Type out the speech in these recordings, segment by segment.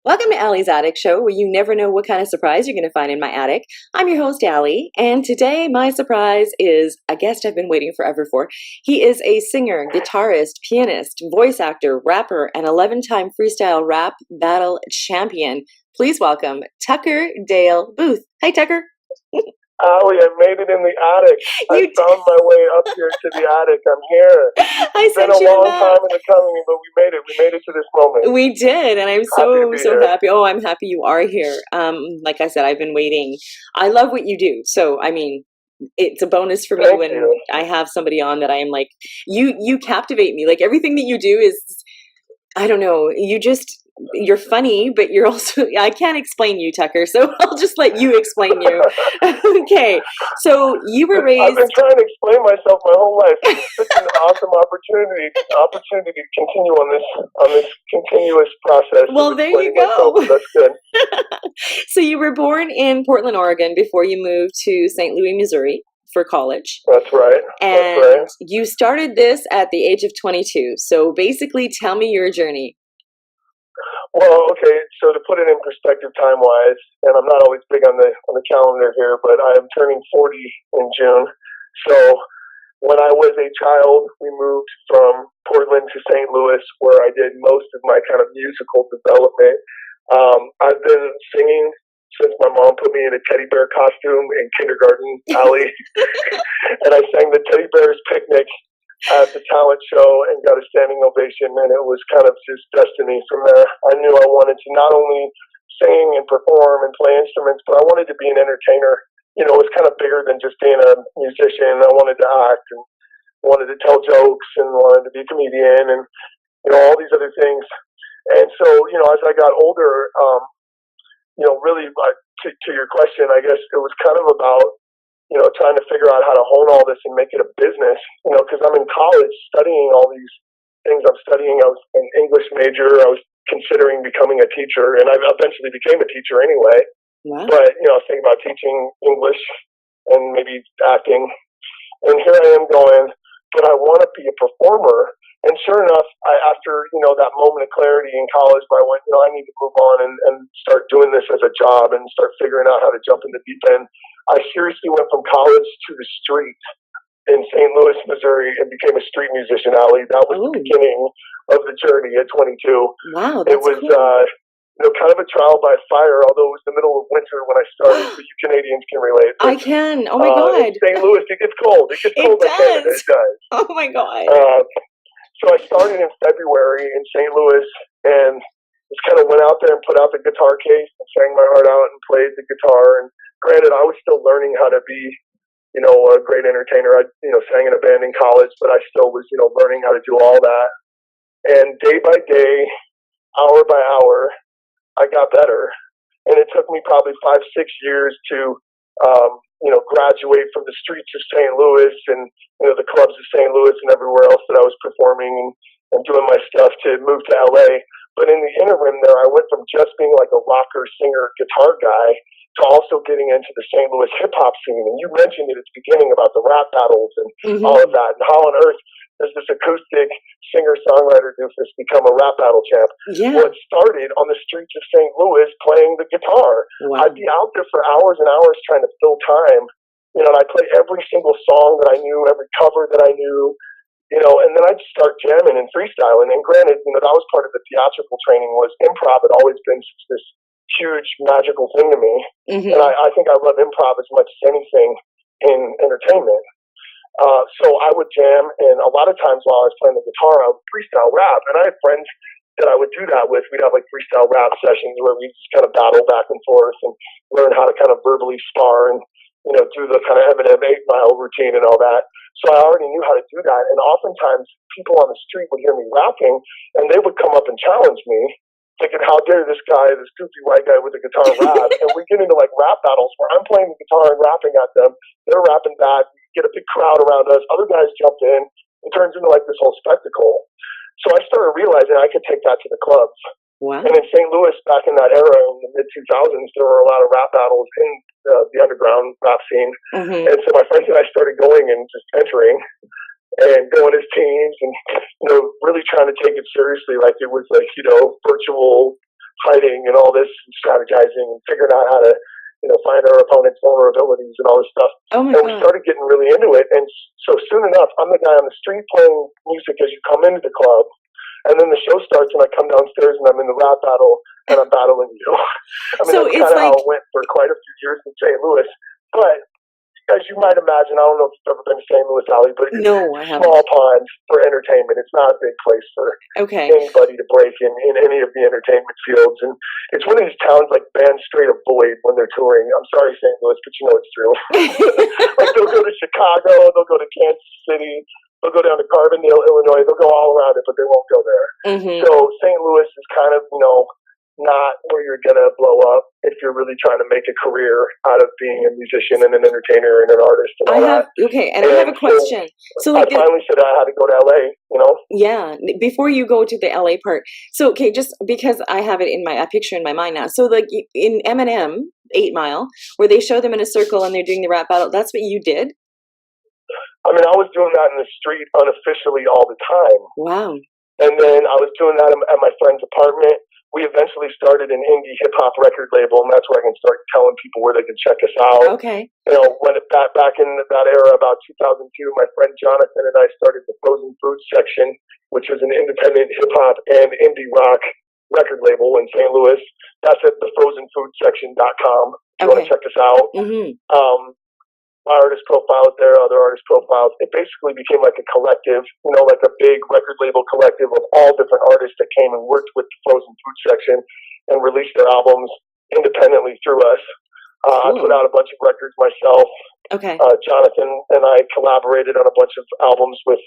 Welcome to Allie's Attic Show, where you never know what kind of surprise you're going to find in my attic. I'm your host, Allie, and today my surprise is a guest I've been waiting forever for. He is a singer, guitarist, pianist, voice actor, rapper, and 11-time freestyle rap battle champion. Please welcome Tucker Dale Booth. Hey, Tucker. Allie, I made it in the attic. I found my way up here to the attic. I'm here. It's been a long time in the coming, but we made it. We made it to this moment. We did, and I'm so happy. Oh, I'm happy you are here. Like I said, I've been waiting. I love what you do. So, I mean, it's a bonus for me when I have somebody on that I am like, you captivate me. Like everything that you do is, I don't know, you're funny, but you're also, I can't explain you, Tucker, so I'll just let you explain you. Okay, so you were raised... I've been trying to explain myself my whole life. It's such an awesome opportunity to continue on this continuous process. Well, there you go. Myself, that's good. So you were born in Portland, Oregon, before you moved to St. Louis, Missouri for college. That's right. And you started this at the age of 22. So basically, tell me your journey. Well, okay, so to put it in perspective time-wise, and I'm not always big on the calendar here, but I am turning 40 in June. So when I was a child, we moved from Portland to St. Louis, where I did most of my kind of musical development. I've been singing since my mom put me in a teddy bear costume in kindergarten, Allie, and I sang the Teddy Bears Picnic at the talent show and got a standing ovation, and it was kind of just destiny from there. I knew I wanted to not only sing and perform and play instruments, but I wanted to be an entertainer. You know, it was kind of bigger than just being a musician. I wanted to act and wanted to tell jokes and wanted to be a comedian and, you know, all these other things. And so, you know, as I got older, you know, really to your question, I guess it was kind of about, you know, trying to figure out how to hone all this and make it a business, you know, because I'm in college studying all these things I'm studying. I was an English major. I was considering becoming a teacher, and I eventually became a teacher anyway. Wow. But, you know, I was thinking about teaching English and maybe acting. And here I am going, but I want to be a performer. And sure enough, after, you know, that moment of clarity in college where I went, you know, I need to move on and start doing this as a job and start figuring out how to jump in the deep end, I seriously went from college to the street in St. Louis, Missouri, and became a street musician, Allie. That was the beginning of the journey at 22. Wow, that's cool. You know, kind of a trial by fire, although it was the middle of winter when I started, but you Canadians can relate. I can. Oh, my God. In St. Louis, it gets cold. It gets cold. It does. Oh, my God. So I started in February in St. Louis and just kind of went out there and put out the guitar case and sang my heart out and played the guitar. And granted, I was still learning how to be, you know, a great entertainer. I, you know, sang in a band in college, but I still was, you know, learning how to do all that. And day by day, hour by hour, I got better. And it took me probably 5-6 years to, you know, graduate from the streets of St. Louis and, you know, the clubs of St. Louis and everywhere else that I was performing and doing my stuff to move to LA. But in the interim there, I went from just being like a rocker, singer, guitar guy to also getting into the St. Louis hip hop scene. And you mentioned at its beginning about the rap battles and all of that. And how on earth does this acoustic singer-songwriter doofus become a rap battle champ? Yeah. Well, it started on the streets of St. Louis playing the guitar. Wow. I'd be out there for hours and hours trying to fill time. You know, and I'd play every single song that I knew, every cover that I knew, you know, and then I'd start jamming and freestyling. And granted, you know, that was part of the theatrical training. Was improv had always been this huge magical thing to me. And I think I love improv as much as anything in entertainment. So I would jam, and a lot of times while I was playing the guitar, I would freestyle rap. And I had friends that I would do that with. We'd have like freestyle rap sessions where we just kind of battle back and forth and learn how to kind of verbally spar and, you know, do the kind of Eminem 8 Mile routine and all that. So I already knew how to do that. And oftentimes people on the street would hear me rapping, and they would come up and challenge me, thinking, how dare this guy, this goofy white guy with a guitar rap? And we get into like rap battles where I'm playing the guitar and rapping at them. They're rapping back. We get a big crowd around us. Other guys jump in. It turns into like this whole spectacle. So I started realizing I could take that to the clubs. Wow. And in St. Louis, back in that era, in the mid-2000s, there were a lot of rap battles in the underground rap scene. And so my friends and I started going and just entering and going as teams and, you know, really trying to take it seriously like it was like, you know, virtual hiding and all this and strategizing and figuring out how to, find our opponent's vulnerabilities and all this stuff. Oh my And we God. started getting really into it. And so soon enough, I'm the guy on the street playing music as you come into the club. And then the show starts and I come downstairs and I'm in the rap battle and I'm battling you. I mean, So that's it's kind of how like- it went for quite a few years in St. Louis. But as you might imagine, I don't know if you've ever been to St. Louis, Allie, but it's No, I a small haven't. pond for entertainment. It's not a big place for Okay. anybody to break in any of the entertainment fields. And it's one of these towns like bands straight avoid when they're touring. I'm sorry, St. Louis, but you know it's true. Like they'll go to Chicago, they'll go to Kansas City, they'll go down to Carbondale, Illinois, they'll go all around it, but they won't go there. Hmm. So St. Louis is kind of, not where you're going to blow up if you're really trying to make a career out of being a musician and an entertainer and an artist and all that. And I have a And so question. So I like, finally said I had to go to LA, yeah, before you go to the LA part. So, okay, just because I have it in a picture in my mind now. So like in Eminem, 8 Mile, where they show them in a circle and they're doing the rap battle, that's what you did? I mean, I was doing that in the street unofficially all the time. Wow. And then I was doing that at my friend's apartment. We eventually started an indie hip hop record label, and that's where I can start telling people where they can check us out. Okay. When back in that era, about 2002, my friend Jonathan and I started the Frozen Food section, which is an independent hip hop and indie rock record label in St. Louis. That's at thefrozenfoodsection.com. If you want to check us out. Mm-hmm. My artist profiles there, other artist profiles. It basically became like a collective, like a big record label collective of all different artists that came and worked with the Frozen Food section and released their albums independently through us. I put out a bunch of records myself. Okay. Jonathan and I collaborated on a bunch of albums with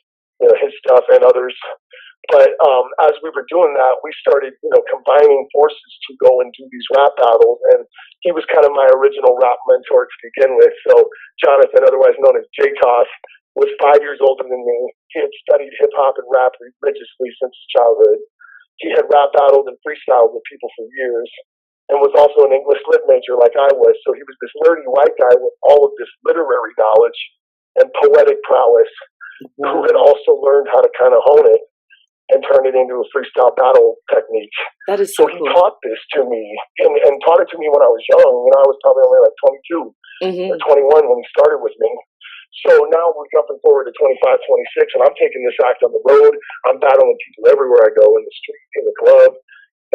his stuff and others. But as we were doing that, we started, combining forces to go and do these rap battles. And he was kind of my original rap mentor to begin with. So Jonathan, otherwise known as J-Toss, was 5 years older than me. He had studied hip hop and rap religiously since his childhood. He had rap battled and freestyled with people for years and was also an English lit major like I was. So he was this nerdy white guy with all of this literary knowledge and poetic prowess who had also learned how to kind of hone it and turn it into a freestyle battle technique. That is so so he cool. taught this to me and taught it to me when I was young. I was probably only like 22 or 21 when he started with me. So now we're jumping forward to 25, 26, and I'm taking this act on the road. I'm battling people everywhere I go, in the street, in the club,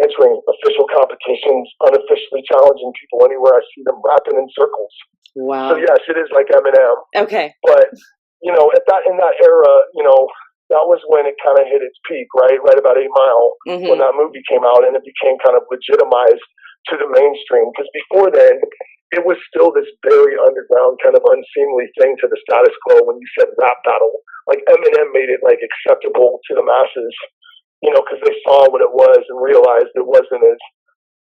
entering official competitions, unofficially challenging people anywhere I see them rapping in circles. Wow. So yes, it is like Eminem. Okay. But, in that era, that was when it kind of hit its peak, right about 8 Mile, when that movie came out, and it became kind of legitimized to the mainstream. Because before then, it was still this very underground, kind of unseemly thing to the status quo when you said rap battle. Like Eminem made it like acceptable to the masses, because they saw what it was and realized it wasn't as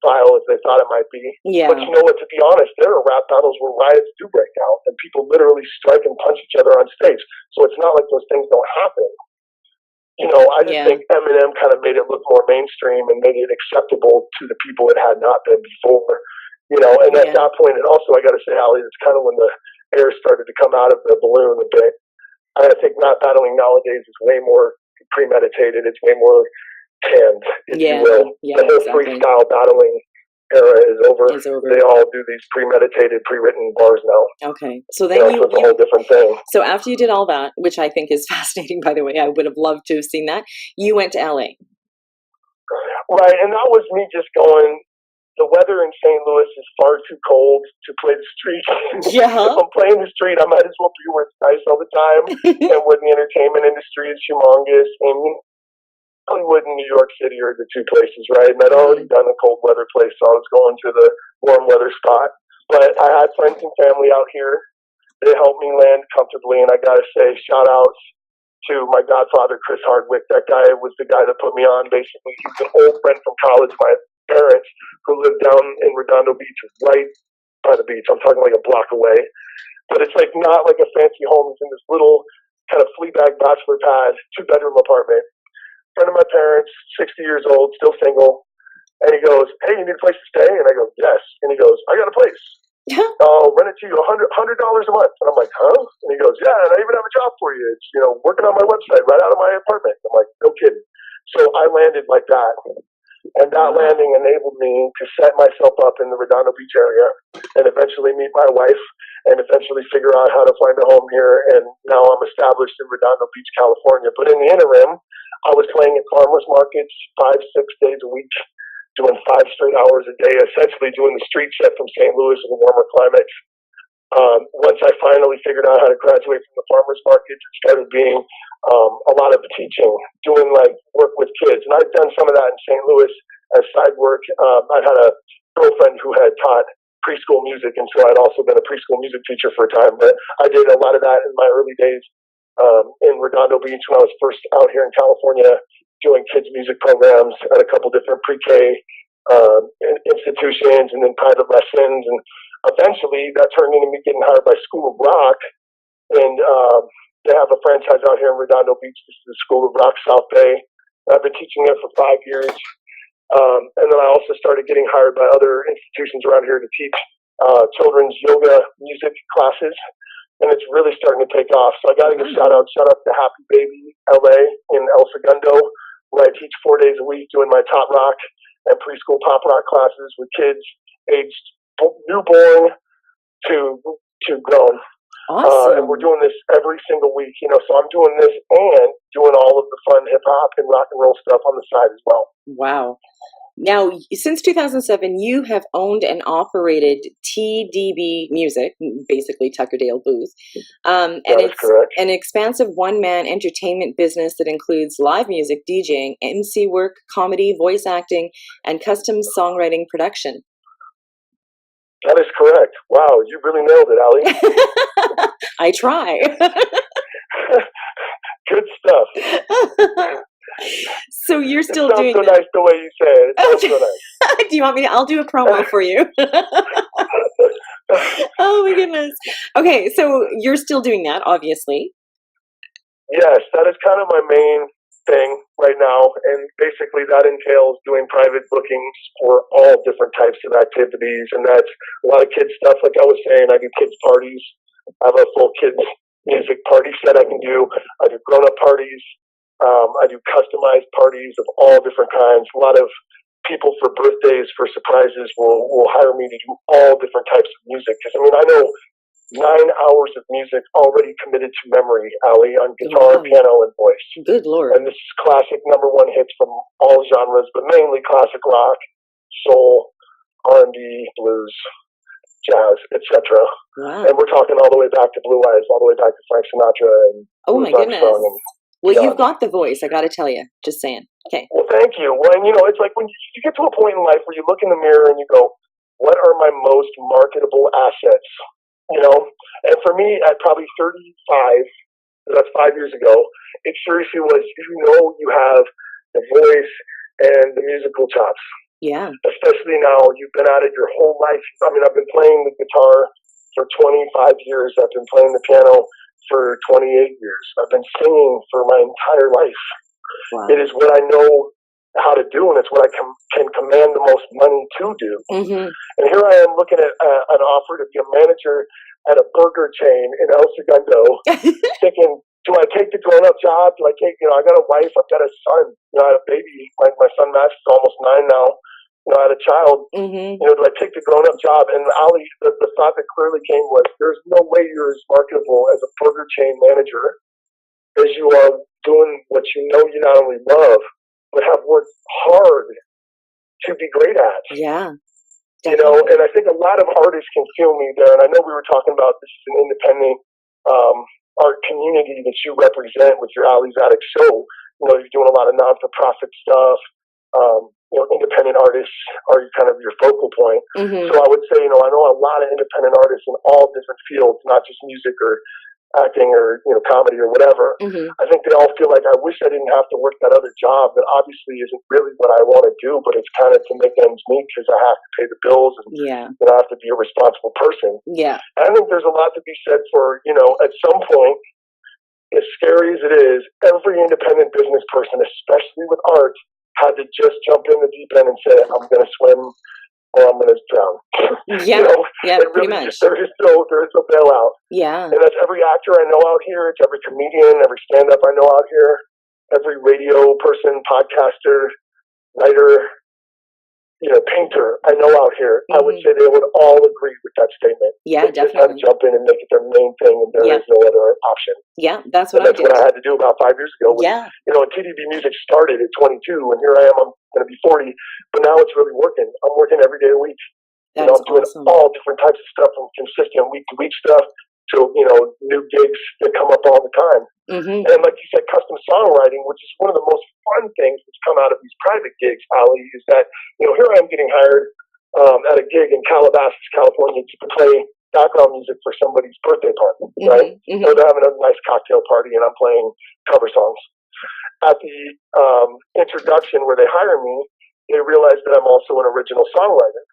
vile as they thought it might be. Yeah. But you know what, to be honest, there are rap battles where riots do break out and people literally strike and punch each other on stage. So it's not like those things don't happen. I just think Eminem kind of made it look more mainstream and made it acceptable to the people it had not been before. And at that point, and also I got to say, Allie, it's kind of when the air started to come out of the balloon a bit. I think rap battling nowadays is way more premeditated. It's way more canned, if you will. The whole freestyle battling era is over. They all do these premeditated, pre-written bars now. Okay. So then it's a whole different thing. So after you did all that, which I think is fascinating, by the way, I would have loved to have seen that, you went to LA. Right, and that was me just going, the weather in St. Louis is far too cold to play the street. Yeah. If I'm playing the street, I might as well be where it's nice all the time and where the entertainment industry is humongous. And Hollywood and New York City are the two places, right? And I'd already done the cold weather place, so I was going to the warm weather spot. But I had friends and family out here. They helped me land comfortably, and I got to say, shout outs to my godfather, Chris Hardwick. That guy was the guy that put me on, basically. He was an old friend from college, my parents, who lived down in Redondo Beach, right by the beach. I'm talking like a block away. But it's like not like a fancy home. It's in this little kind of Fleabag bachelor pad, 2-bedroom apartment. Friend of my parents, 60 years old, still single. And he goes, hey, you need a place to stay? And I go, yes. And he goes, I got a place. I'll rent it to you $100 a month. And I'm like, huh? And he goes, yeah, and I even have a job for you. It's, working on my website right out of my apartment. I'm like, no kidding. So I landed like that. And that landing enabled me to set myself up in the Redondo Beach area and eventually meet my wife and eventually figure out how to find a home here. And now I'm established in Redondo Beach, California. But in the interim, I was playing at farmers markets 5-6 days a week, doing 5 straight hours a day, essentially doing the street set from St. Louis in a warmer climate. Once I finally figured out how to graduate from the farmers markets, it started being a lot of teaching, doing like work with kids. And I've done some of that in St. Louis as side work. I had a girlfriend who had taught preschool music, and so I'd also been a preschool music teacher for a time. But I did a lot of that in my early days in Redondo Beach when I was first out here in California, doing kids music programs at a couple different pre-K institutions and then private lessons. And eventually that turned into me getting hired by School of Rock. And they have a franchise out here in Redondo Beach. This is the School of Rock South Bay. I've been teaching there for 5 years. And then I also started getting hired by other institutions around here to teach children's yoga music classes. And it's really starting to take off. So I got to give shout out to Happy Baby LA in El Segundo, where I teach 4 days a week doing my top rock and preschool pop rock classes with kids aged newborn to grown. Awesome. And we're doing this every single week, so I'm doing this and doing all of the fun hip hop and rock and roll stuff on the side as well. Wow. Now, since 2007, you have owned and operated TDB Music, basically Tuckerdale Booth. And it's correct. an expansive one-man entertainment business that includes live music, DJing, MC work, comedy, voice acting, and custom songwriting production. That is correct. Wow, you really nailed it, Allie. I try. Good stuff. So you're still it sounds doing so nice the way you say it. It sounds so nice. Do you want me to? I'll do a promo for you. Oh my goodness. Okay, so you're still doing that, obviously. Yes, that is kind of my main thing right now, and basically that entails doing private bookings for all different types of activities, and that's a lot of kids stuff. Like I was saying, I do kids parties. I have a full kids music party set I can do. I do grown-up parties. I do customized parties of all different kinds. A lot of people for birthdays, for surprises, will hire me to do all different types of music. Because I know 9 hours of music already committed to memory, Allie, on guitar, piano, and voice. Good Lord. And this is classic #1 hits from all genres, but mainly classic rock, soul, R&B, blues, jazz, etc. Wow. And we're talking all the way back to Blue Eyes, all the way back to Frank Sinatra. And oh my goodness. Well, you've got the voice, I got to tell you. Just saying. Okay. Well, thank you. Well, and it's like when you get to a point in life where you look in the mirror and you go, what are my most marketable assets? And for me, at probably 35, that's 5 years ago, it seriously was, you have the voice and the musical chops. Yeah. Especially now, you've been at it your whole life. I've been playing the guitar for 25 years. I've been playing the piano for 28 years. I've been singing for my entire life. Wow. It is what I know how to do, and it's what I can command the most money to do. Mm-hmm. And here I am looking at an offer to be a manager at a burger chain in El Segundo, thinking, do I take the grown-up job? Do I take, I got a wife, I've got a son, I have a baby. My son Max is almost 9 now. I had a child. Mm-hmm. Do I take the grown-up job? And Ali, the thought that clearly came was, there's no way you're as marketable as a burger chain manager as you are doing what you not only love, but have worked hard to be great at. Yeah. Definitely. And I think a lot of artists can feel me there. And I know we were talking about this is an independent art community that you represent with your Ali's Attic show. You're doing a lot of non-for-profit stuff. Independent artists are kind of your focal point. Mm-hmm. So I would say, I know a lot of independent artists in all different fields, not just music or acting or, comedy or whatever. Mm-hmm. I think they all feel like, I wish I didn't have to work that other job that obviously isn't really what I want to do, but it's kind of to make ends meet because I have to pay the bills and I have to be a responsible person. Yeah. And I think there's a lot to be said for, at some point, as scary as it is, every independent business person, especially with art, had to just jump in the deep end and say, I'm going to swim or I'm going to drown. Yeah, pretty much. There is no bailout. Yeah. And that's every actor I know out here. It's every comedian, every stand-up I know out here, every radio person, podcaster, writer, painter I know out here, I would Mhm. say they would all agree with that statement. Yeah, They just had to definitely. jump in and make it their main thing, and there Yeah. is no other option. Yeah, that's what And I that's what did. I had to do about 5 years ago. Yeah, When TDB Music started at 22, and here I am, I'm going to be 40, but now it's really working. I'm working every day of the week. that is I'm doing awesome. all different types of stuff, from consistent week-to-week stuff to, new gigs that come up all the time. Hmm. And like you said, custom songwriting, which is one of the most fun things that's come out of these private gigs, Ali, is that, here I am getting hired at a gig in Calabasas, California, to play background music for somebody's birthday party, right? Hmm. So they're having a nice cocktail party, and I'm playing cover songs. At the introduction where they hire me, they realize that I'm also an original songwriter.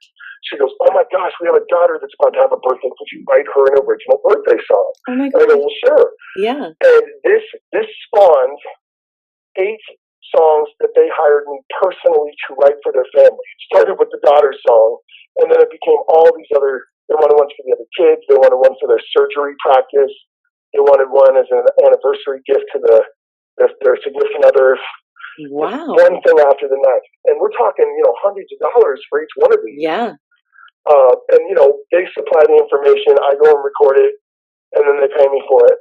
She goes, "Oh my gosh, we have a daughter that's about to have a birthday. Could you write her an original birthday song?" Oh my And I go, God. "Well, sure." Yeah. And this spawned 8 songs that they hired me personally to write for their family. It started with the daughter's song, and then it became all these other. They wanted ones for the other kids. They wanted one for their surgery practice. They wanted one as an anniversary gift to their significant other. Wow. One thing after the next, and we're talking, hundreds of dollars for each one of these. Yeah. And they supply the information. I go and record it, and then they pay me for it.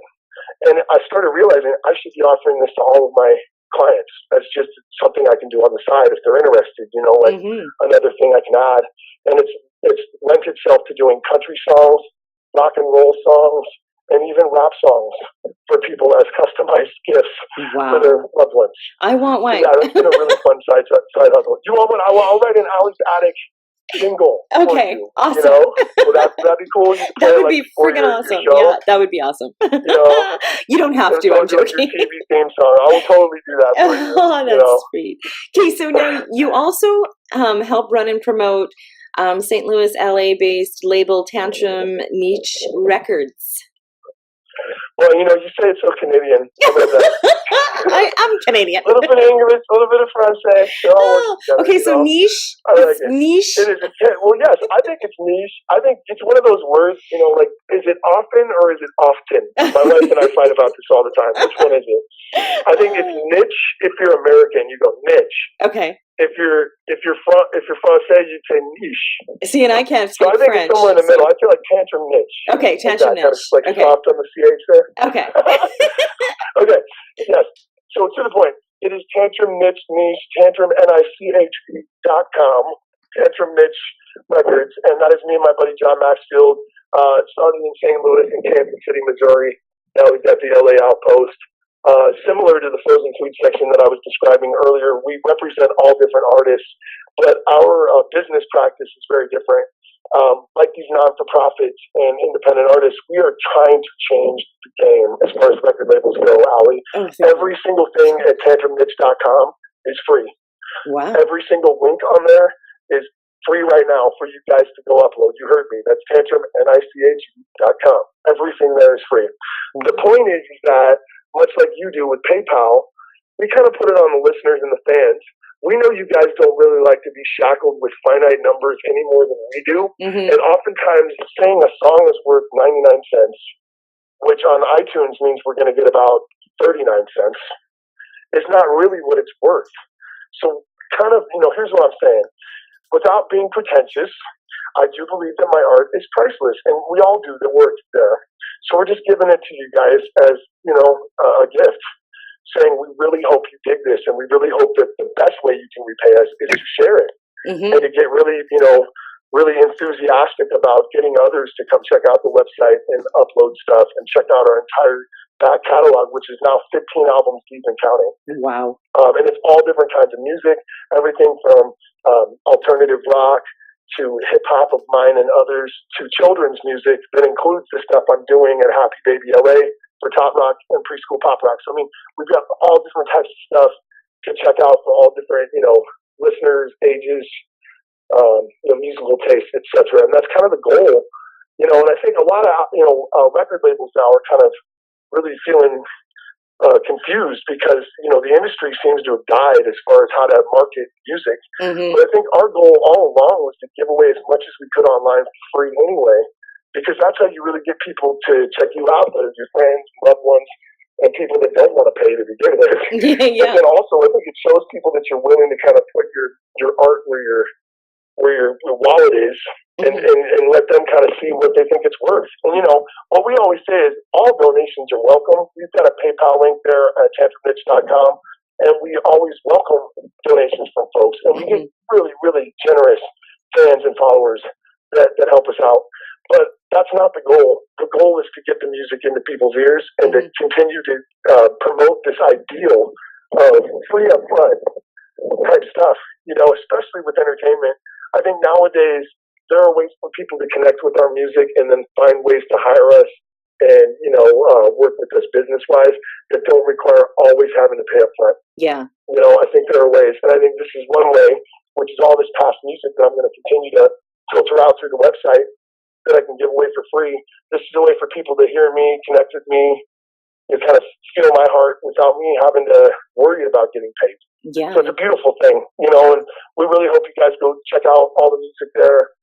And I started realizing I should be offering this to all of my clients. That's just something I can do on the side if they're interested. Hmm. Another thing I can add. And it's lent itself to doing country songs, rock and roll songs, and even rap songs for people as customized gifts for their Wow. loved ones. I want So one. yeah, that's been a really fun side hustle. You want one? I'll write an Ali's Attic jingle for Okay, you. awesome. Would that be cool? You can play That it would be before freaking your awesome. show. Yeah, that would be awesome. know, You don't have So to. it's I'm like your joking. TV theme song. I will totally do that for you. Oh, that's sweet. Okay, so now you also help run and promote St. Louis, LA-based label Tantrum Niche Records. Well, you say it's so Canadian. I'm Canadian. A little bit of English, a little bit of French. Okay, so niche. I like It's it. niche. It is. Well, yes, I think it's niche. I think it's one of those words, like, is it often or is it often? My wife and I fight about this all the time. Which one is it? I think it's niche if you're American. You go niche. Okay. If you're Francais, you'd say niche. See, and I can't speak So I think French. it's somewhere in the middle. I feel like tantrum niche. Okay, tantrum Kind of niche. like Okay. soft on the CH there. Okay. Okay. Yes. So to the point, it is Tantrum Niche Niche, TantrumNiche.com, Tantrum Niche Records, and that is me and my buddy John Maxfield. Started in St. Louis and Kansas City, Missouri. Now we've got the LA outpost. Similar to the frozen food section that I was describing earlier, we represent all different artists, but our business practice is very different. Like these non-for-profits and independent artists, we are trying to change the game as far as record labels go, Ali. Oh, Every single thing at TantrumNiche.com is free. wow. Every single link on there is free right now for you guys to go upload. You heard me. That's TantrumNiche.com. Everything there is free. The point is that, much like you do with PayPal, we kind of put it on the listeners and the fans. We know you guys don't really like to be shackled with finite numbers any more than we do. Mm-hmm. And oftentimes saying a song is worth 99 cents, which on iTunes means we're going to get about 39 cents, is not really what it's worth. So kind of, here's what I'm saying. Without being pretentious, I do believe that my art is priceless, and we all do the work there. So we're just giving it to you guys as, a gift, saying we really hope you dig this, and we really hope that the best way you can repay us is to share it, Mm-hmm. and to get really, really enthusiastic about getting others to come check out the website and upload stuff and check out our entire back catalog, which is now 15 albums deep and counting. Wow. And it's all different kinds of music, everything from alternative rock to hip hop of mine and others to children's music that includes the stuff I'm doing at Happy Baby LA for Top Rock and Preschool Pop Rock. So, we've got all different types of stuff to check out for all different, listeners, ages, musical tastes, etc. And that's kind of the goal, and I think a lot of, record labels now are kind of really feeling confused because the industry seems to have died as far as how to market music. Mm-hmm. But I think our goal all along was to give away as much as we could online for free anyway, because that's how you really get people to check you out, that are your friends, loved ones, and people that don't want to pay to begin with. Yeah. But then also, I think it shows people that you're willing to kind of put your art where where your wallet is, and let them kind of see what they think it's worth. And what we always say is all donations are welcome. We've got a PayPal link there at tantramniche.com, and we always welcome donations from folks. And we get really, really generous fans and followers that help us out. But that's not the goal. The goal is to get the music into people's ears and to continue to promote this ideal of free upfront type stuff, especially with entertainment. I think nowadays there are ways for people to connect with our music and then find ways to hire us and, work with us business-wise that don't require always having to pay up front. Yeah. I think there are ways, and I think this is one way, which is all this past music that I'm going to continue to filter out through the website that I can give away for free. This is a way for people to hear me, connect with me, kind of feel my heart without me having to worry about getting paid. Yeah. So it's a beautiful thing, and we really hope you guys go check out all the music there.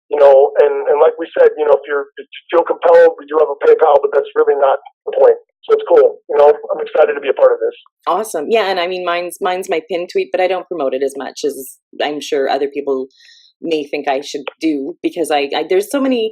And like we said, if you feel compelled, we do have a PayPal, but that's really not the point. So it's cool. I'm excited to be a part of this. Awesome. Yeah. And I mean, mine's my pin tweet, but I don't promote it as much as I'm sure other people may think I should do, because there's so many,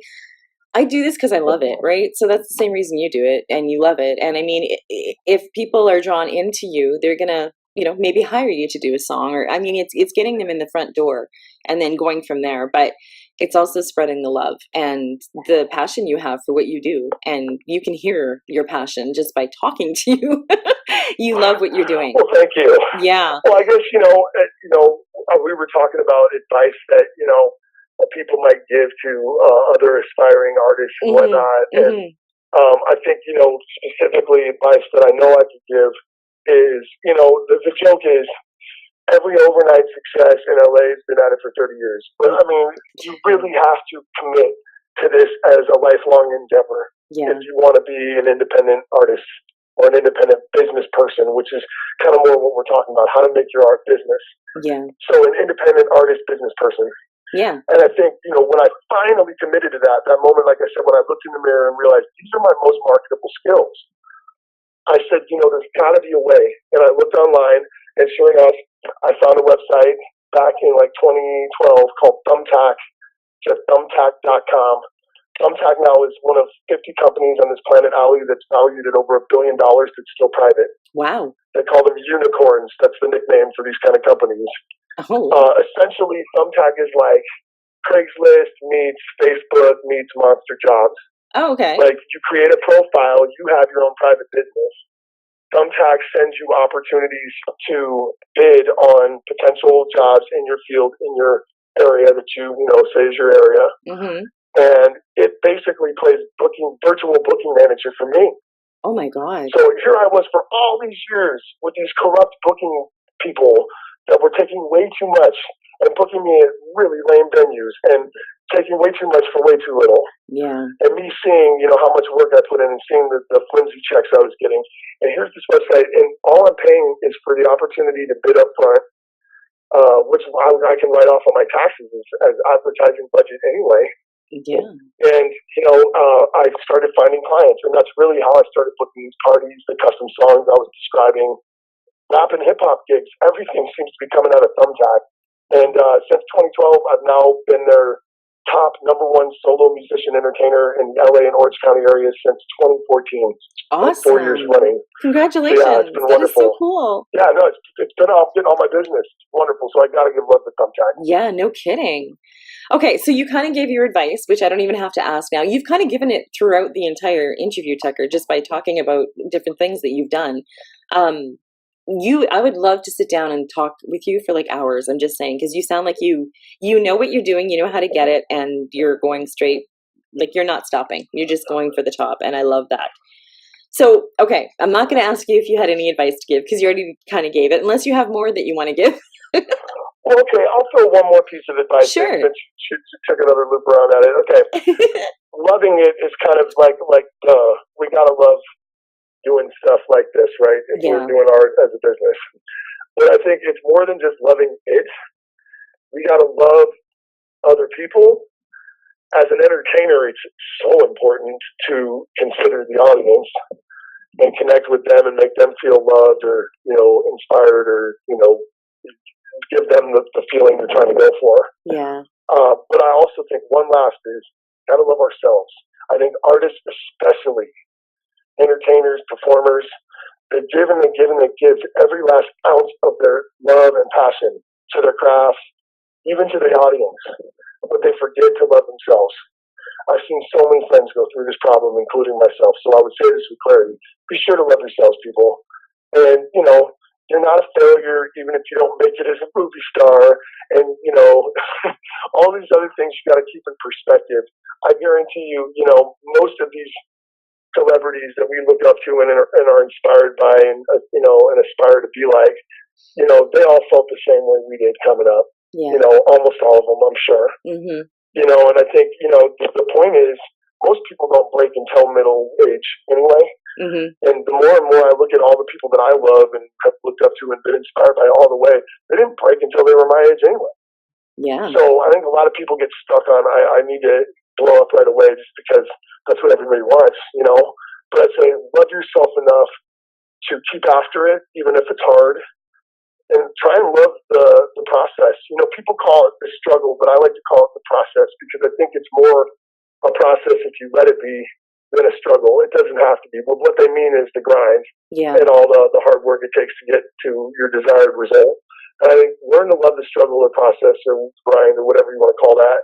I do this because I love it. Right. So that's the same reason you do it and you love it. And I mean, if people are drawn into you, they're going to, maybe hire you to do a song, or, I mean, it's getting them in the front door and then going from there. But it's also spreading the love and the passion you have for what you do. And you can hear your passion just by talking to you. You love what you're doing. Well, thank you. Yeah. Well, I guess, we were talking about advice that, people might give to other aspiring artists and whatnot. And I think, specifically advice that I know I could give is, the joke is, every overnight success in LA has been at it for 30 years. But I mean, you really have to commit to this as a lifelong endeavor if you want to be an independent artist or an independent business person, which is kind of more what we're talking about, how to make your art business. Yeah. So an independent artist business person. Yeah. And I think, when I finally committed to that moment, like I said, when I looked in the mirror and realized these are my most marketable skills, I said, there's got to be a way. And I looked online, and sure enough, I found a website back in 2012 called Thumbtack, just thumbtack.com. Thumbtack now is one of 50 companies on this planet, Ali, that's valued at over $1 billion that's still private. Wow. They call them unicorns. That's the nickname for these kind of companies. Oh. Essentially, Thumbtack is like Craigslist meets Facebook meets Monster Jobs. Oh, okay. Like, you create a profile, you have your own private business. Thumbtack sends you opportunities to bid on potential jobs in your field, in your area that you say is your area. And it basically plays virtual booking manager for me. Oh my God. So here I was for all these years with these corrupt booking people that were taking way too much and booking me at really lame venues and taking way too much for way too little. Yeah. And me seeing, how much work I put in and seeing the flimsy checks I was getting. And here's this website, and all I'm paying is for the opportunity to bid up front, which I can write off on my taxes as advertising budget anyway. Yeah. And, I started finding clients, and that's really how I started booking these parties, the custom songs I was describing, rap and hip-hop gigs. Everything seems to be coming out of Thumbtack. And since 2012, I've now been their top #1 solo musician entertainer in LA and Orange County areas since 2014. Awesome. 4 years running. Congratulations. So, yeah, it's been that is wonderful. so cool. Yeah, no, it's been all my business. It's wonderful. So I got to give love to Thumbtack. Yeah, no kidding. Okay, so you kind of gave your advice, which I don't even have to ask now. You've kind of given it throughout the entire interview, Tucker, just by talking about different things that you've done. I would love to sit down and talk with you for like hours. I'm just saying, because you sound like you know what you're doing, you know how to get it, and you're going straight, like you're not stopping. You're just going for the top, and I love that. So, okay, I'm not going to ask you if you had any advice to give, because you already kind of gave it, unless you have more that you want to give. Well, okay, I'll throw one more piece of advice. Sure. Since you took another loop around at it. Okay. Loving it is kind of like we got to love doing stuff like this, right? If we're doing art as a business. But I think it's more than just loving it. We got to love other people. As an entertainer, it's so important to consider the audience and connect with them and make them feel loved or, inspired or, give them the feeling you're trying to go for. Yeah. But I also think one last is gotta love ourselves. I think artists, especially entertainers, performers, they give and they give and they give every last ounce of their love and passion to their craft, even to the audience, but they forget to love themselves. I've seen so many friends go through this problem, including myself. So I would say this with clarity: be sure to love yourselves, people. And you're not a failure, even if you don't make it as a movie star. And all these other things you got to keep in perspective. I guarantee you, most of these celebrities that we look up to and are inspired by, and aspire to be like, they all felt the same way we did coming up. Yeah. Almost all of them, I'm sure. Mm-hmm. And I think the point is most people don't break until middle age anyway. Mm-hmm. And the more and more I look at all the people that I love and have looked up to and been inspired by all the way, they didn't break until they were my age anyway. Yeah. So I think a lot of people get stuck on I need to blow up right away just because that's what everybody wants, But I say love yourself enough to keep after it, even if it's hard, and try and love the process. People call it the struggle, but I like to call it the process because I think it's more a process if you let it be than a struggle. It doesn't have to be. But what they mean is the grind and all the hard work it takes to get to your desired result. And I think learn to love the struggle or process or grind or whatever you want to call that.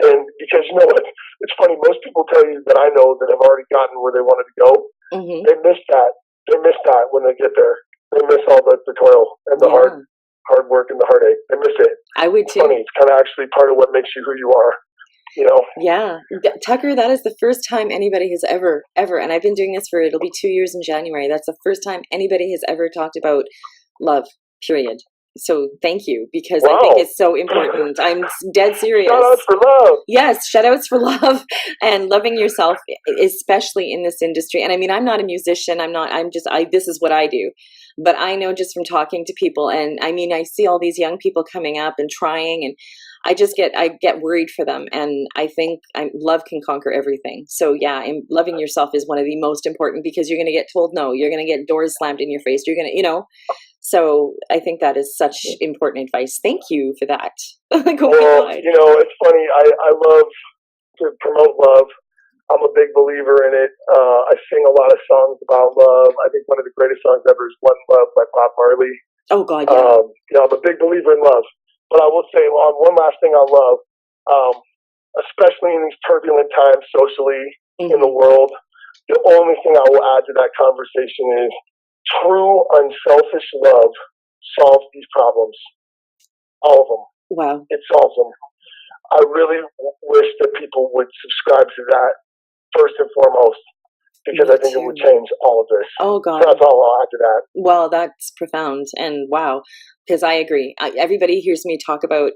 And because you know what, it's funny, most people tell you that I know that have already gotten where they wanted to go. Mm-hmm. They miss that. They miss that when they get there. They miss all the toil and the hard work and the heartache. They miss it. I would too. It's funny. It's kind of actually part of what makes you who you are. Yeah. Tucker, that is the first time anybody has ever, and I've been doing this it'll be 2 years in January. That's the first time anybody has ever talked about love, period. So thank you, because I think it's so important. I'm dead serious. Shout outs for love. Yes, shout outs for love and loving yourself, especially in this industry. And I mean, I'm not a musician. This is what I do. But I know just from talking to people, and I mean, I see all these young people coming up and trying, and I get worried for them. And I think love can conquer everything. So yeah, loving yourself is one of the most important, because you're going to get told no. You're going to get doors slammed in your face. You're going to, So I think that is such important advice. Thank you for that. Well, it's funny. I love to promote love. I'm a big believer in it. I sing a lot of songs about love. I think one of the greatest songs ever is "One Love" by Bob Marley. Oh God, yeah. I'm a big believer in love. But I will say, one last thing on love, especially in these turbulent times socially in the world, the only thing I will add to that conversation is true unselfish love solves these problems. All of them. Wow. It solves them. I really wish that people would subscribe to that first and foremost, because I think it would change all of this. Oh God. So that's all I'll add to that. Well, that's profound, and wow, because I agree. Everybody hears me talk about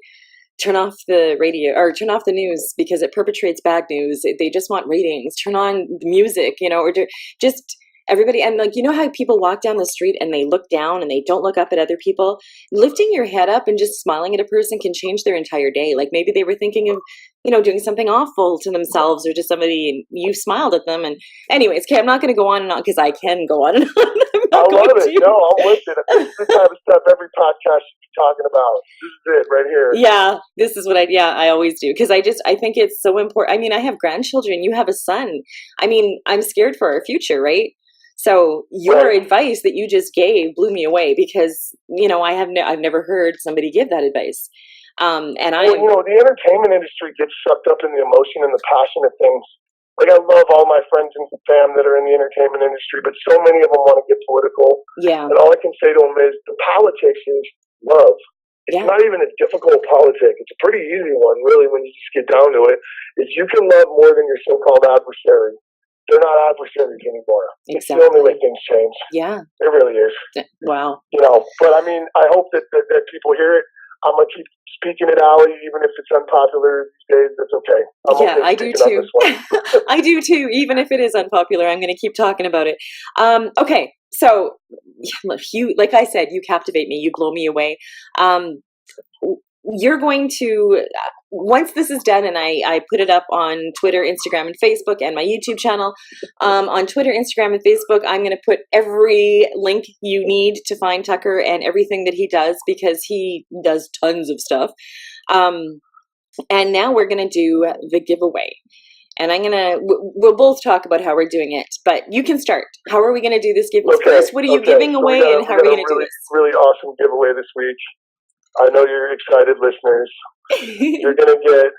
turn off the radio or turn off the news because it perpetrates bad news. They just want ratings. Turn on the music, or just everybody. And how people walk down the street and they look down and they don't look up at other people. Lifting your head up and just smiling at a person can change their entire day. Like maybe they were thinking of, doing something awful to themselves or to somebody, and you smiled at them. And anyways, okay, I'm not going to go on and on, because I can go on and on. I love it. No, I'm with it. This is the type of stuff every podcast should be talking about. This is it right here. Yeah, this is what I always do, because I think it's so important. I mean, I have grandchildren. You have a son. I mean, I'm scared for our future, right? So your advice that you just gave blew me away, because I've never heard somebody give that advice. The entertainment industry gets sucked up in the emotion and the passion of things. Like, I love all my friends and fam that are in the entertainment industry, but so many of them want to get political. Yeah. And all I can say to them is the politics is love. It's not even a difficult politic. It's a pretty easy one, really, when you just get down to it. Is you can love more than your so-called adversary. They're not adversaries anymore. Exactly. It's the only way things change. Yeah. It really is. Wow. But I mean, I hope that people hear it. I'm going to keep speaking it out, even if it's unpopular these days. That's okay. I do too. I do too. Even if it is unpopular, I'm going to keep talking about it. Okay. So like I said, you captivate me. You blow me away. You're going to, once this is done and I put it up on Twitter, Instagram, and Facebook, and my YouTube channel, on Twitter, Instagram, and Facebook, I'm going to put every link you need to find Tucker and everything that he does, because he does tons of stuff. And now we're going to do the giveaway. And we'll both talk about how we're doing it, but you can start. How are we going to do this giveaway? First, what are you giving away and how are we going to do this? Really awesome giveaway this week. I know you're excited listeners. You're going to get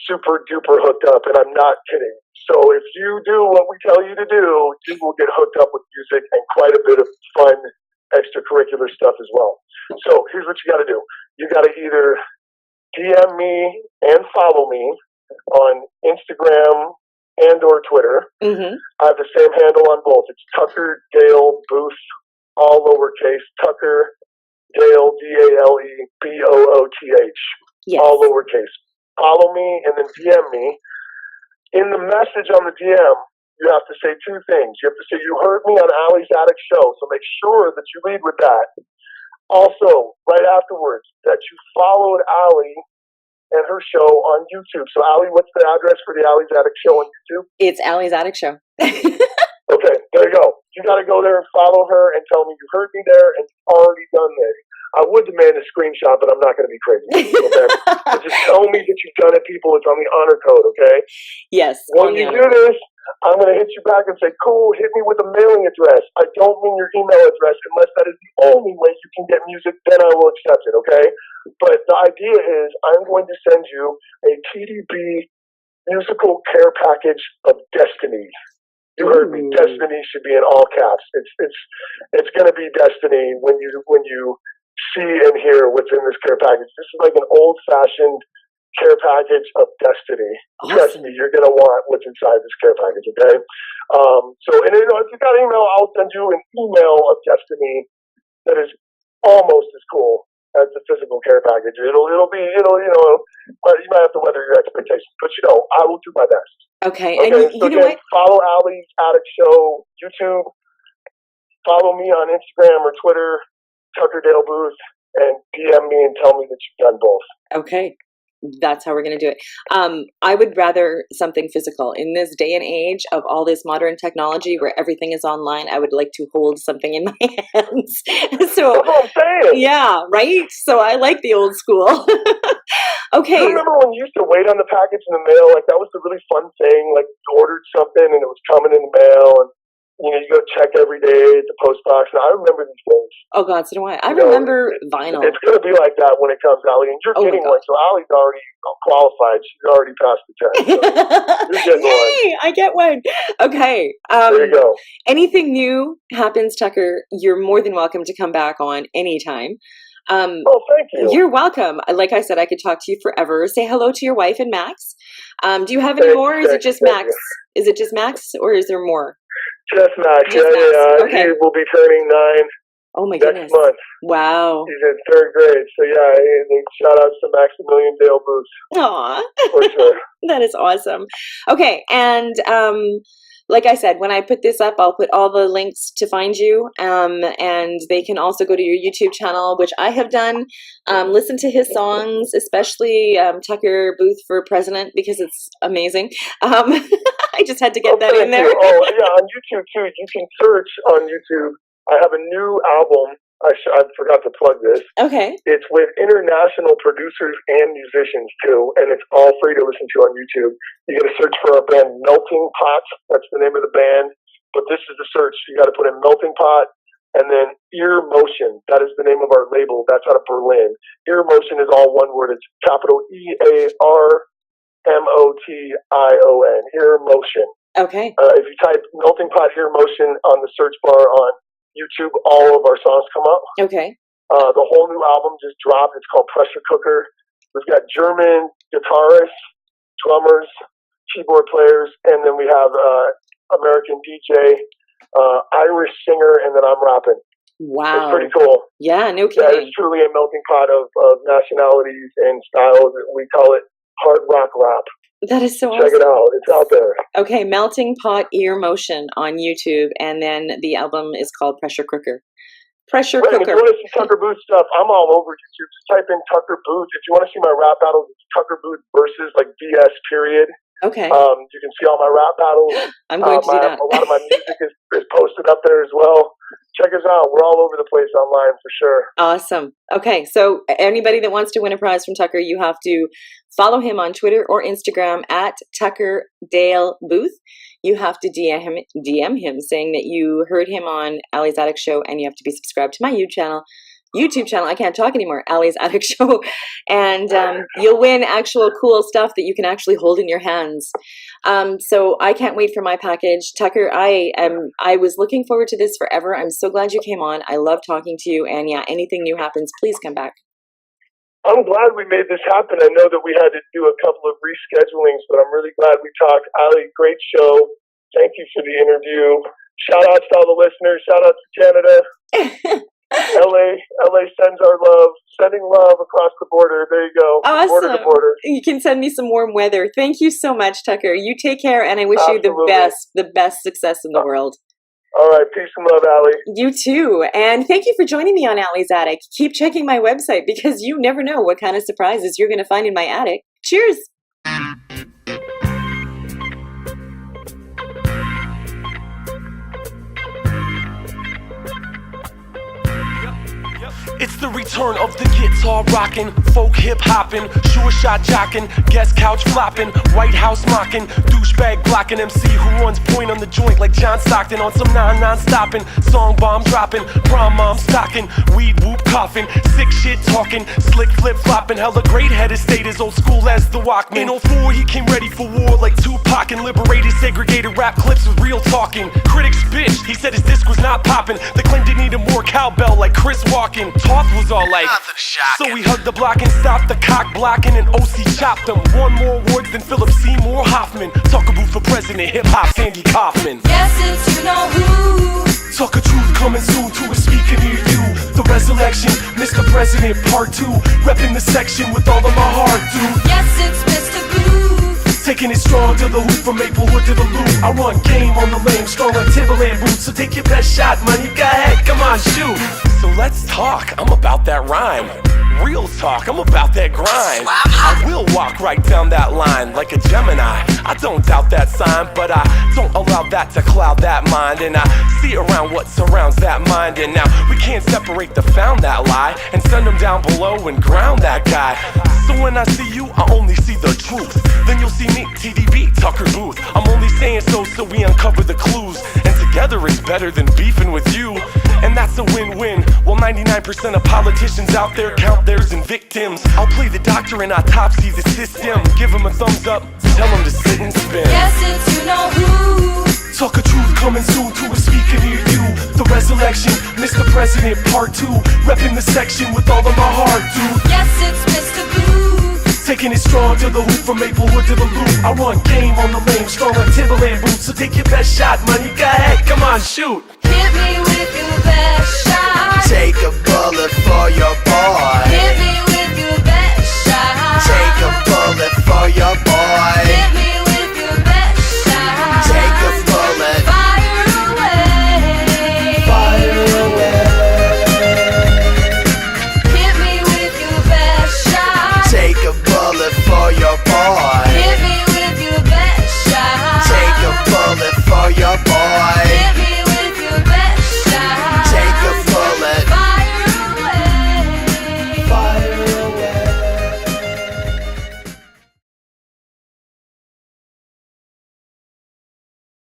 super duper hooked up, and I'm not kidding. So if you do what we tell you to do, you will get hooked up with music and quite a bit of fun extracurricular stuff as well. So here's what you got to do. You got to either DM me and follow me on Instagram and or Twitter. Mm-hmm. I have the same handle on both. It's Tucker Dale Booth, all lowercase. Tucker Dale, DALE BOOTH, Yes. all lowercase. Follow me and then DM me. In the message on the DM, you have to say two things. You have to say, you heard me on Allie's Attic Show, so make sure that you lead with that. Also, right afterwards, that you followed Allie and her show on YouTube. So, Allie, what's the address for the Allie's Attic Show on YouTube? It's Allie's Attic Show. Okay, there you go. You got to go there and follow her and tell me you heard me there and you've already done this. I would demand a screenshot, but I'm not going to be crazy. Okay? So just tell me that you've done it, people. It's on the honor code, okay? Yes. When you do this, I'm going to hit you back and say, cool, hit me with a mailing address. I don't mean your email address unless that is the only way you can get music, then I will accept it, okay? But the idea is I'm going to send you a TDB musical care package of destiny. You heard me. Destiny should be in all caps. It's going to be destiny when you see and hear what's in this care package. This is like an old-fashioned care package of destiny. Awesome. Trust me, you're going to want what's inside this care package, okay? And if you got an email, I'll send you an email of destiny that is almost as cool as the physical care package. It'll be, but you might have to weather your expectations. But, I will do my best. Okay. And you know what? Follow Allie's Attic Show YouTube. Follow me on Instagram or Twitter, Tucker Dale Booth, and DM me and tell me that you've done both. Okay. That's how we're going to do it. I would rather something physical. In this day and age of all this modern technology where everything is online, I would like to hold something in my hands. So, that's what I'm saying. Yeah, right? So I like the old school. Okay. You remember when you used to wait on the package in the mail? Like, that was the really fun thing. Like, you ordered something and it was coming in the mail, and you go check every day at the post box. And I remember these days. Oh God, so do I. I remember vinyl. It's going to be like that when it comes, Allie. And you're getting one. So Allie's already qualified. She's already passed the test. So you're getting Yay! I get one. Okay. There you go. Anything new happens, Tucker, you're more than welcome to come back on anytime. Thank you. You're welcome. Like I said, I could talk to you forever. Say hello to your wife and Max. Do you have any more? Or is it just Max? Is it just Max, or is there more? Just Max. Just Max. Okay. He will be turning 9 Oh my next goodness. month. Wow. He's in 3rd grade. So shout out to Maximilian Dale Booth. Aw. For sure. That is awesome. Okay, and like I said, when I put this up, I'll put all the links to find you, and they can also go to your YouTube channel, which I have done. Listen to his songs, especially Tucker Booth for President, because it's amazing. I just had to get that in there. Oh, yeah, on YouTube, too. You can search on YouTube. I have a new album. I forgot to plug this. Okay. It's with international producers and musicians, too, and it's all free to listen to on YouTube. You got to search for our band Melting Pot. That's the name of the band. But this is the search. You got to put in Melting Pot and then Ear Motion. That is the name of our label. That's out of Berlin. Ear Motion is all one word. It's capital EARMOTION. Ear Motion. Okay. If you type Melting Pot Ear Motion on the search bar on YouTube, all of our songs come up. Okay. The whole new album just dropped. It's called Pressure Cooker. We've got German guitarists, drummers, keyboard players, and then we have American DJ, Irish singer, and then I'm rapping. Wow. It's pretty cool. Yeah, no That kidding. is truly a melting pot of nationalities and styles. We call it hard rock rap. That is so Check awesome. it out. It's out there. Okay, Melting Pot Ear Motion on YouTube, and then the album is called Pressure Cooker. Pressure Right, if Cooker. you want to see Tucker Booth stuff, I'm all over YouTube. Just type in Tucker Booth. If you want to see my rap battles, it's Tucker Booth versus like BS period. Okay, You can see all my rap battles. I'm going to do that. A lot of my music is posted up there as well. check us out. We're all over the place online for sure. Awesome. Okay, so anybody that wants to win a prize from Tucker, you have to follow him on Twitter or Instagram at Tucker Dale Booth. You have to DM him saying that you heard him on Ali's Attic Show, and you have to be subscribed to my YouTube channel. I can't talk anymore. Ali's Attic Show, and you'll win actual cool stuff that you can actually hold in your hands. So I can't wait for my package, Tucker. I was looking forward to this forever. I'm so glad you came on. I love talking to you, and yeah, anything new happens, please come back. I'm glad we made this happen. I know that we had to do a couple of reschedulings, but I'm really glad we talked. Ali, great show. Thank you for the interview. Shout out to all the listeners. Shout out to Canada. LA sends our love, sending love across the border. There you go. Awesome. Border to border. You can send me some warm weather. Thank you so much, Tucker. You take care, and I wish Absolutely. you the best success in the world. All right. Peace and love, Ali. You too. And thank you for joining me on Ali's Attic. Keep checking my website because you never know what kind of surprises you're going to find in my attic. Cheers. It's the return of the guitar rockin', folk hip hoppin', sure shot jockin', guest couch floppin', White House mockin', douchebag blockin' MC who runs point on the joint like John Stockton on some non-stoppin', song bomb droppin', prom mom stockin', weed whoop coughin', sick shit talkin', slick flip floppin', hella great head of state as old school as the Walkman. In 04 he came ready for war like Tupac and liberated segregated rap clips with real talking. Critics bitch, he said his disc was not poppin', they claimed he needed more cowbell like Chris Walken. Toth was all like, so we hugged the block and stopped the cock blocking, and OC chopped him. Won more awards than Philip Seymour Hoffman. Tucker Booth for president, hip hop Sandy Kaufman. Yes, it's you know who. Tucker Truth coming soon to a speaker near you. The resurrection, Mr. President Part 2. Repping the section with all of my heart, dude. Yes, it's Mr. Booth. Taking it strong to the hoop, from Maplewood to the loop. I run game on the lane, strong like Timberland boots. So take your best shot, money, go ahead, come on, shoot. So let's talk, I'm about that rhyme. Real talk, I'm about that grind. I will walk right down that line like a Gemini. I don't doubt that sign, but I don't allow that to cloud that mind. And I see around what surrounds that mind. And now we can't separate the found that lie and send them down below and ground that guy. So when I see you, I only see the truth. Then you'll see me, TDB, Tucker Booth. I'm only saying so we uncover the clues. And together it's better than beefing with you. And that's a win-win. Well, 99% of politicians out there count theirs in victims. I'll play the doctor and autopsy the system. Give him a thumbs up, tell him to sit and spin. Yes, it's you know who. Tucker Truth coming soon to a speaker near you. The resurrection, Mr. President Part 2. Repping the section with all of my heart, dude. Yes, it's Mr. Booth. Taking it strong to the hoop, from Maplewood to the loop. I run game on the lane, strong like Timberland boots. So take your best shot, money, go ahead, come on, shoot. Hit me with your best shot. Take a bullet for your boy. Hit me